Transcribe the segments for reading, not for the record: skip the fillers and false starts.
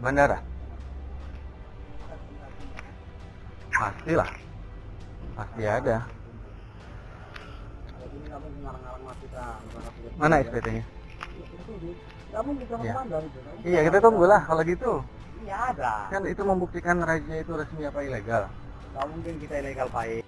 bandara? Pastilah, pasti ada. Mana SPT-nya? Iya. Iya, kita tunggulah kalau gitu. Iya ada. Kan itu membuktikan razia itu resmi apa ilegal. Gak mungkin kita ilegal Pak.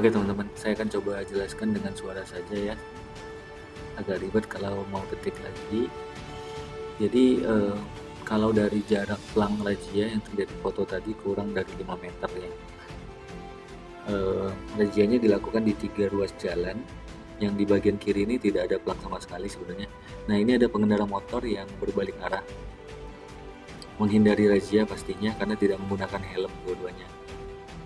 Oke teman-teman, saya akan coba jelaskan dengan suara saja ya. Agak ribet kalau mau ketik lagi. Jadi kalau dari jarak pelang razia yang terjadi foto tadi kurang dari 5 meter ya. Razianya dilakukan di 3 ruas jalan. Yang di bagian kiri ini tidak ada pelang sama sekali sebenarnya. Nah ini ada pengendara motor yang berbalik arah, menghindari razia pastinya karena tidak menggunakan helm dua-duanya.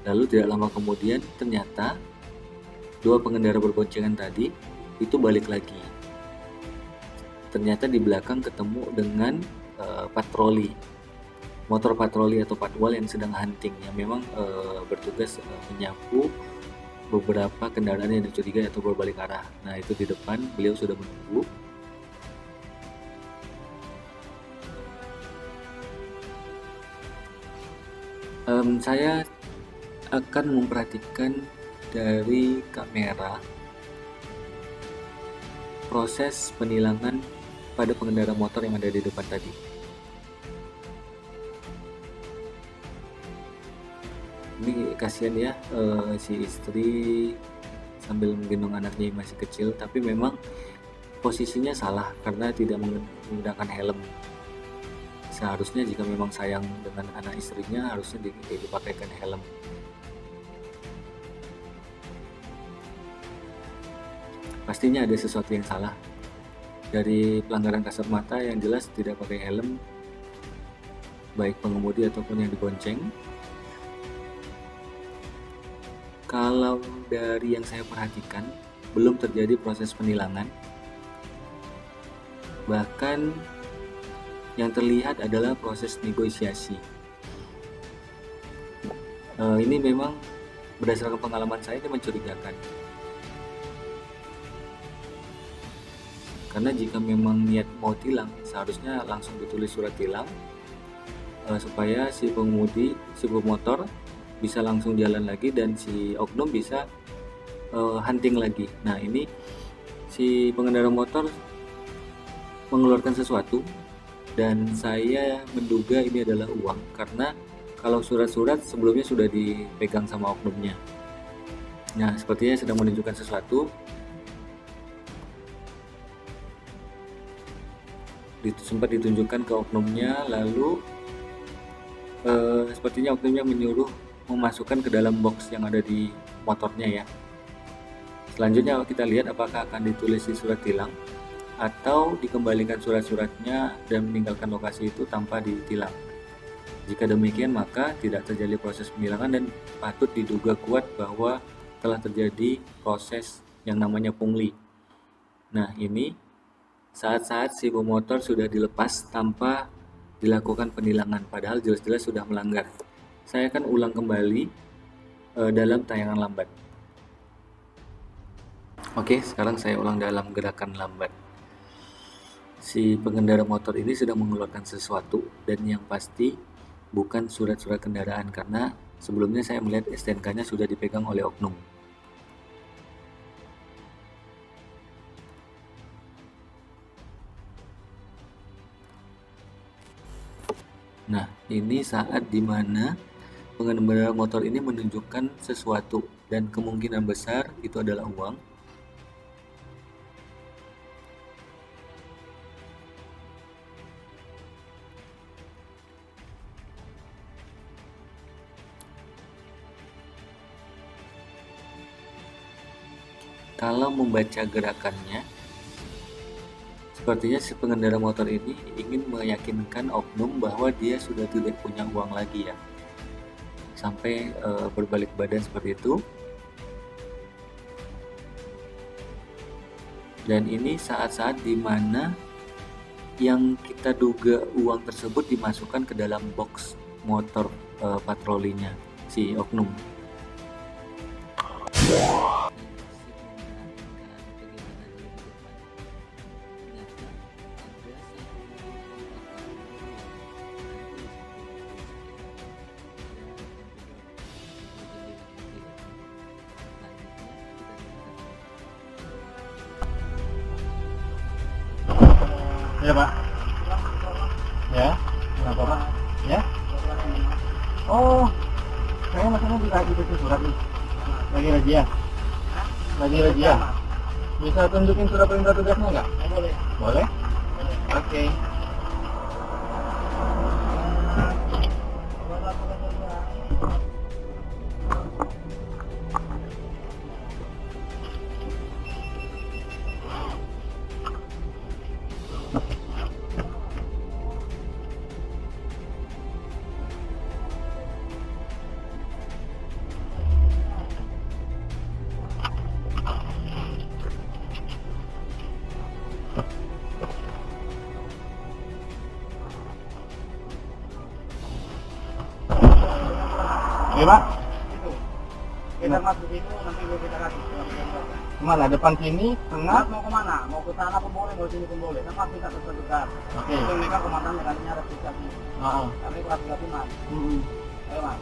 Lalu tidak lama kemudian ternyata dua pengendara berboncengan tadi itu balik lagi. Ternyata di belakang ketemu dengan patroli, motor patroli atau patwal yang sedang hunting, yang memang bertugas menyapu beberapa kendaraan yang dicurigai atau berbalik arah. Nah itu di depan beliau sudah menunggu. Saya akan memperhatikan dari kamera proses penilangan pada pengendara motor yang ada di depan tadi. Ini kasihan ya, si istri sambil menggendong anaknya yang masih kecil, tapi memang posisinya salah karena tidak menggunakan helm. Seharusnya jika memang sayang dengan anak istrinya harusnya dipakaikan helm. Pastinya ada sesuatu yang salah. Dari pelanggaran kasat mata yang jelas tidak pakai helm, baik pengemudi ataupun yang dibonceng. Kalau dari yang saya perhatikan, belum terjadi proses penilangan. Bahkan yang terlihat adalah proses negosiasi. Ini memang berdasarkan pengalaman saya ini mencurigakan. Karena jika memang niat mau tilang, seharusnya langsung ditulis surat tilang supaya si pengemudi, si pemotor bisa langsung jalan lagi dan si oknum bisa hunting lagi. Nah ini si pengendara motor mengeluarkan sesuatu dan saya menduga ini adalah uang karena kalau surat-surat sebelumnya sudah dipegang sama oknumnya. Nah sepertinya sedang menunjukkan sesuatu. Sempat ditunjukkan ke oknumnya, lalu sepertinya oknumnya menyuruh memasukkan ke dalam box yang ada di motornya ya. Selanjutnya kita lihat apakah akan ditulis di surat tilang atau dikembalikan surat-suratnya dan meninggalkan lokasi itu tanpa ditilang. Jika demikian maka tidak terjadi proses penilangan dan patut diduga kuat bahwa telah terjadi proses yang namanya pungli. Nah ini saat-saat si pemotor sudah dilepas tanpa dilakukan penilangan, padahal jelas-jelas sudah melanggar. Saya akan ulang kembali dalam tayangan lambat. Oke, sekarang saya ulang dalam gerakan lambat. Si pengendara motor ini sedang mengeluarkan sesuatu dan yang pasti bukan surat-surat kendaraan karena Sebelumnya saya melihat STNK-nya sudah dipegang oleh oknum. Nah, ini saat dimana pengendara motor ini menunjukkan sesuatu dan kemungkinan besar itu adalah uang. Kalau membaca gerakannya, sepertinya si pengendara motor ini ingin meyakinkan oknum bahwa dia sudah tidak punya uang lagi ya. Sampai berbalik badan seperti itu. Dan ini saat-saat dimana yang kita duga uang tersebut dimasukkan ke dalam box motor patrolinya si oknum. Ya Pak. Ya, kenapa Pak? Ya? Oh, saya maksudnya dikasih itu surat nih. Lagi razia. Lagi razia. Bisa tunjukin surat perintah tugasnya nggak? Boleh. Boleh? Oke. Oke Pak. Itu. Kita masuk itu nanti kita kasih. Kemana? Depan sini, tengah? Mas mau kemana? Mau ke sana pun boleh, mau sini pun boleh. Kan pasti kita tersedukan. Oke. Itu mereka komandannya kan ini harus bisa sih. Oh. Kami kelas 3 mas. Ayo mas.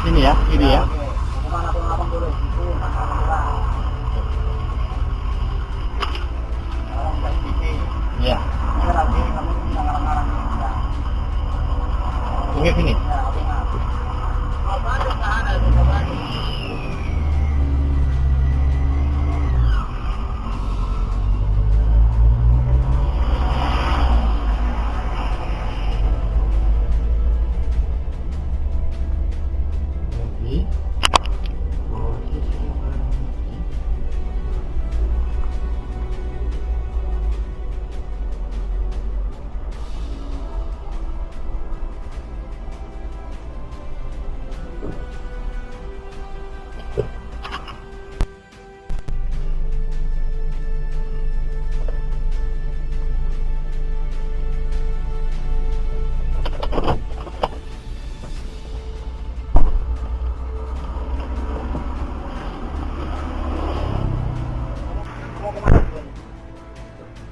Sini ya, ini ya. Oke. Mau kemana pun abang boleh. Itu tanpa kita. Orang baik pikir. Iya. Ini lagi kamu bisa ngarang-ngarang ya. Oke sini. Ya, oke mas. Apa ada sana itu kembali.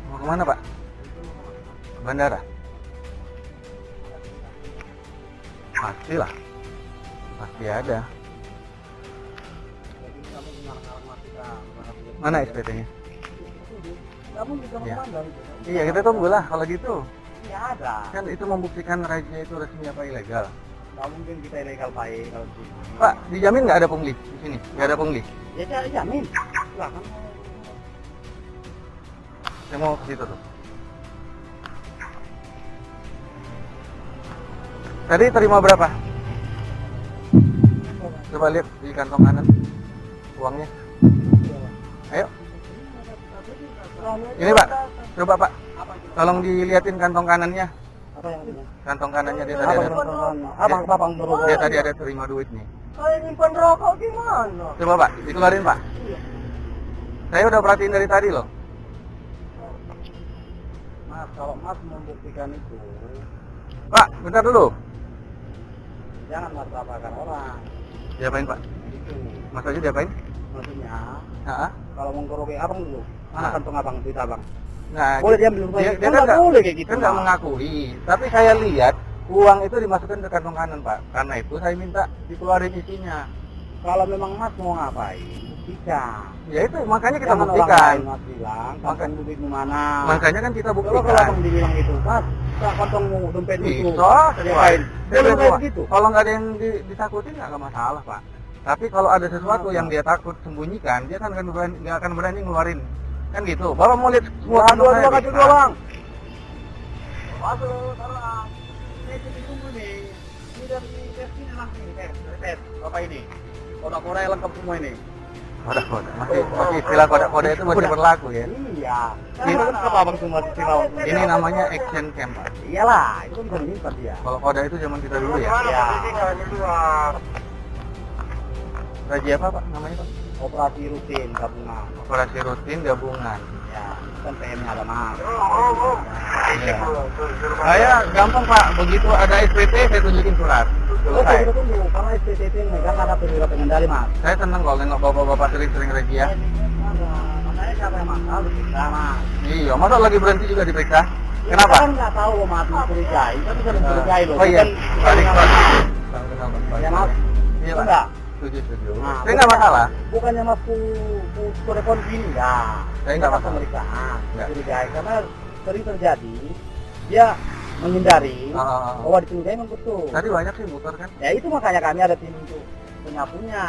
Mau kemana Pak? Ke bandara? Pastilah. Pasti ada. Mana SPT-nya? Kamu bisa Ya. memandang. Iya, kita tunggu lah kalau gitu. Ya ada. Kan itu membuktikan razia itu resmi apa ilegal. Nggak mungkin kita ilegal Pak kalau di sini. Pak, dijamin nggak ada pungli di sini? Nggak ada pungli. Ya saya jamin. Silakan. Saya mau ke situ tuh. Tadi terima berapa? Coba lihat di kantong kanan uangnya. Ayo. Ini Pak, coba Pak. Tolong dilihatin kantong kanannya. Apa yang ini? Kantong kanannya dia tadi ada. Abang suruh. Dia tadi ada terima duit nih. Saya nyimpan rokok gimana? Coba Pak, dikeluarin Pak. Saya udah perhatiin dari tadi loh. Mas, kalau Mas membuktikan itu, Pak, bentar dulu. jangan Mas apakan orang. Diapain Pak? Itu Mas aja diapain? maksudnya. Heeh. Kalau mengkeroki abang dulu, mana kantong abang, duit abang. Nah, Boleh diambil dia kan kan nggak boleh kayak gitu. kan nggak Mas. mengakui. Tapi saya lihat uang itu dimasukkan ke kantong kanan, Pak. Karena itu saya minta dikeluarin isinya. Kalau memang Mas mau ngapain, buktikan. Ya itu makanya kita Jangan buktikan. orang lain Mas bilang, Maka- kantong duit di mana. Makanya kan kita Kalau buktikan. abang dibilang itu, Mas, kantongmu dompet itu. Bisa, Diapain? Boleh kayak begitu. Kalau nggak ada yang ditakutin nggak masalah, Pak. Tapi kalau ada sesuatu yang dia takut sembunyikan, dia kan nggak akan berani ngeluarin. Kan gitu. Bapak mau lihat semua kantong saya? Kacau dua, Bang. Masuk, sekarang. Ini tunggu nih. Ini dari tes ini langsung nih, tes. Bapak ini. Kodak-kodak yang lengkap semua ini. Kode-kode. Masih istilah kode-kode itu masih berlaku ya. Iya. Ini Kan apa Bang semua istilah? Ini namanya action cam, Pak. Iyalah, itu bisa diminta dia. Kalau kode itu zaman kita dulu ya. Iya. Raji apa, Pak? Namanya, Pak? Operasi rutin gabungan. Operasi rutin gabungan. Ya, kan PM-nya ada Mas. Iya. Saya gampang, Pak. Begitu ada SPT saya tunjukin surat. Oh, Selesai. kita tunggu karena SPT itu yang megang ada perwira pengendali, Mas. Saya senang kalau nengok bapak-bapak sering-sering razia. Makanya siapa yang masalah diperiksa, Mas. Iya, masa lagi berhenti juga diperiksa? Kita Kenapa? kan nggak tahu Mas mencurigai, kita bisa mencurigai loh. Oh iya, balik. Ya Mas. Iya, Pak. Enggak. Setuju. Nah, Saya nggak masalah. Bukannya Mas ku telepon gini ya. Saya nggak masalah. Pemeriksaan, Nggak. mencurigai karena sering terjadi dia menghindari bahwa dicurigai memang betul. Tadi banyak sih muter kan? Ya itu makanya kami ada tim untuk penyapunya.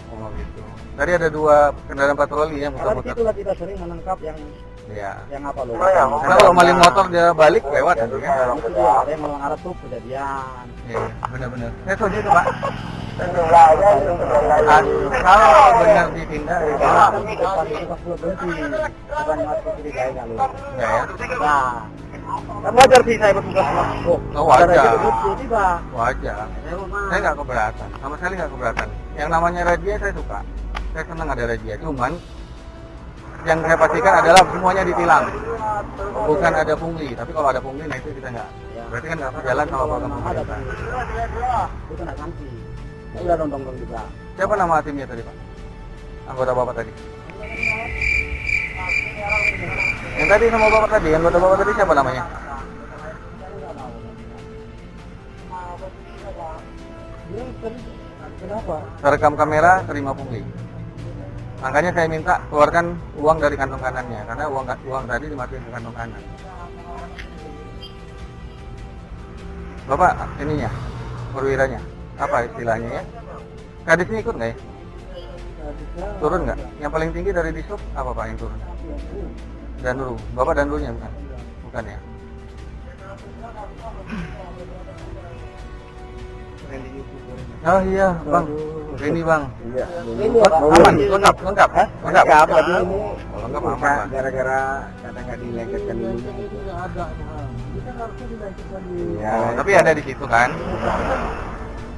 Oh gitu. Tadi ada 2 kendaraan patroli yang Karena muter-muter. disitulah kita sering menangkap yang Iya. apa loh. Karena kalau maling motor dia balik lewat gitu kan? Itu dia, ada yang melanggar tuh kejadian. Iya, benar-benar. Saya setuju itu, Pak. Kalau benar ditindak, ya, Kalau kan depan itu pas belum berhenti, bukan Mas mencurigai nggak loh. enggak ya? Nah, kan wajar sih saya bertugas Mas. Oh, wajar. Ada tiba-tiba. Wajar. Saya nggak keberatan, sama sekali nggak keberatan. Yang namanya razia saya suka. Saya senang ada razia. Cuman yang saya pastikan adalah semuanya ditilang. Bukan ada pungli, tapi kalau ada pungli, nah itu kita nggak. Berarti kan nggak jalan sama program ada pemerintah. itu nggak sanksi. Udah nonton juga. Siapa nama timnya tadi, Pak? Anggota Bapak tadi. Yang tadi sama Bapak tadi, anggota Bapak tadi siapa namanya? Kenapa? Terekam kamera, terima pungli. Makanya saya minta keluarkan uang dari kantong kanannya, karena uang tadi dimasukin ke kantong kanan. Bapak, ininya, perwiranya, apa istilahnya ya? Kadisnya ikut nggak ya? Turun nggak? Yang paling tinggi dari Disub apa Pak yang turun? Danru. Bapak Danrunya bukan? Bukan ya? Oh iya, Bang. Ini Bang. Iya. Aman, lengkap. Lengkap. Lengkap. Lengkap aman, Pak. Gara-gara kadang nggak dilengketkan dulu. Ya, tapi ada di situ kan?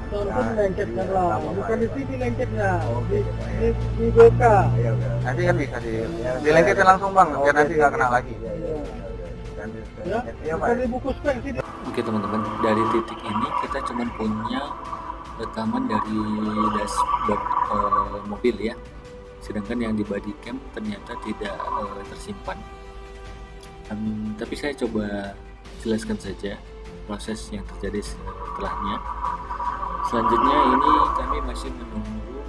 Seharusnya dilengketkan lah, bukan di sini lengketnya, di BK. Nanti kan bisa dilengketin langsung Bang, biar nanti nggak kena lagi. Ya, bukan di buku spek sini. Oke teman-teman, dari titik ini kita cuma punya rekaman dari dashboard mobil ya, sedangkan yang di body cam ternyata tidak tersimpan. Tapi saya coba jelaskan saja proses yang terjadi setelahnya. Selanjutnya ini kami masih menunggu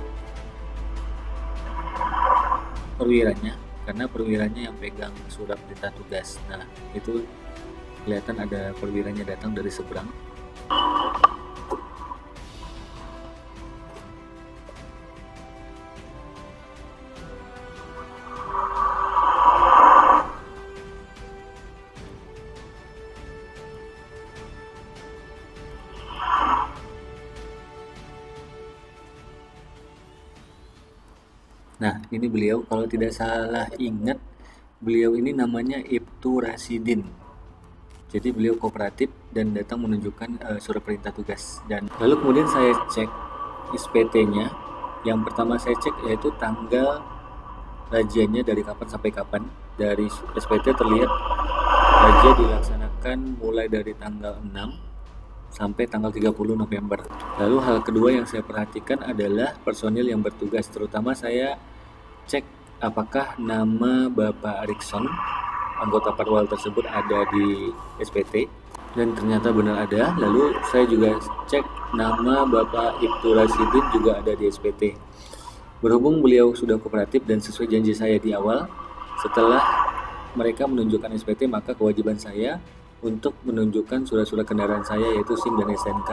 perwiranya, karena perwiranya yang pegang surat perintah tugas. Nah itu kelihatan ada perwiranya datang dari seberang. Nah, ini beliau, kalau tidak salah ingat, beliau ini namanya Ibtu Rasidin. Jadi beliau kooperatif dan datang menunjukkan surat perintah tugas. Dan lalu kemudian saya cek SPT-nya. Yang pertama saya cek yaitu tanggal rajianya dari kapan sampai kapan. Dari SPT terlihat razia dilaksanakan mulai dari tanggal 6 sampai tanggal 30 November. Lalu hal kedua yang saya perhatikan adalah personil yang bertugas, terutama saya cek apakah nama Bapak Arikson anggota patwal tersebut ada di SPT, dan ternyata benar ada. Lalu saya juga cek nama Bapak Ibtu Rasidin juga ada di SPT. Berhubung beliau sudah kooperatif dan sesuai janji saya di awal, setelah mereka menunjukkan SPT, maka kewajiban saya untuk menunjukkan surat-surat kendaraan saya yaitu SIM dan STNK.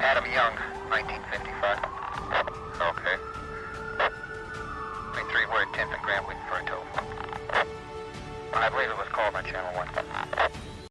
Adam Young, 1955. Okay. 23 word 10th and Graham waiting for a tow. I believe it was